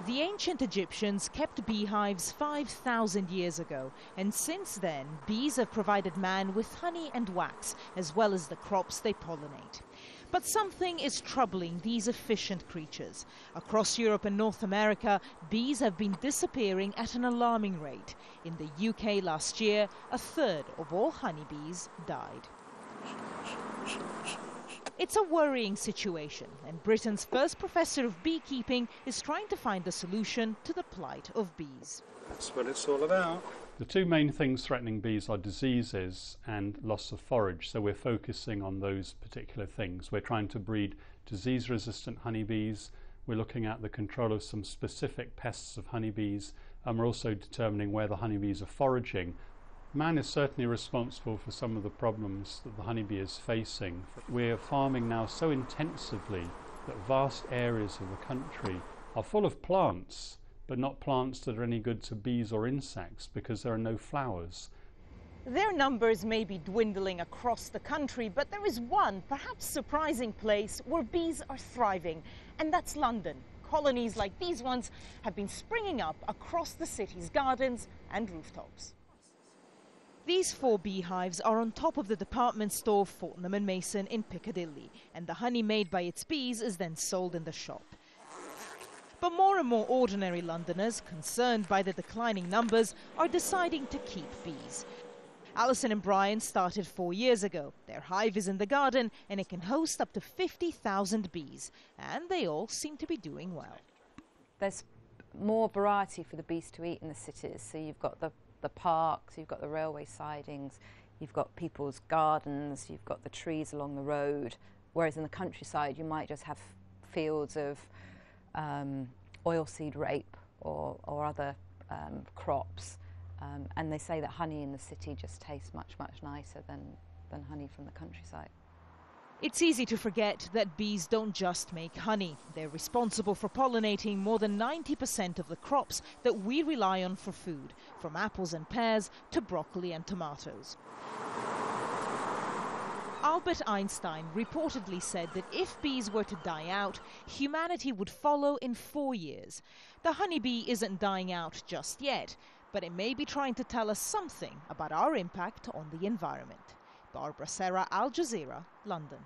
The ancient Egyptians kept beehives 5,000 years ago, and since then, bees have provided man with honey and wax, as well as the crops they pollinate. But something is troubling these efficient creatures. Across Europe and North America, bees have been disappearing at an alarming rate. In the UK last year, a third of all honeybees died. It's a worrying situation, and Britain's first professor of beekeeping is trying to find a solution to the plight of bees. That's what it's all about. The two main things threatening bees are diseases and loss of forage, so we're focusing on those particular things. We're trying to breed disease-resistant honeybees, we're looking at the control of some specific pests of honeybees, and we're also determining where the honeybees are foraging. Man is certainly responsible for some of the problems that the honeybee is facing. We're farming now so intensively that vast areas of the country are full of plants, but not plants that are any good to bees or insects because there are no flowers. Their numbers may be dwindling across the country, but there is one, perhaps surprising place where bees are thriving, and that's London. Colonies like these ones have been springing up across the city's gardens and rooftops. These 4 beehives are on top of the department store Fortnum & Mason in Piccadilly, and the honey made by its bees is then sold in the shop. But more and more ordinary Londoners, concerned by the declining numbers, are deciding to keep bees. Alison and Brian started 4 years ago. Their hive is in the garden and it can host up to 50,000 bees, and they all seem to be doing well. There's more variety for the bees to eat in the cities, so you've got the parks, you've got the railway sidings, you've got people's gardens, you've got the trees along the road, whereas in the countryside you might just have fields of oilseed rape or other crops, and they say that honey in the city just tastes much nicer than honey from the countryside. It's easy to forget that bees don't just make honey. They're responsible for pollinating more than 90% of the crops that we rely on for food, from apples and pears to broccoli and tomatoes. Albert Einstein reportedly said that if bees were to die out, humanity would follow in 4 years. The honeybee isn't dying out just yet, but it may be trying to tell us something about our impact on the environment. Barbara Serra, Al Jazeera, London.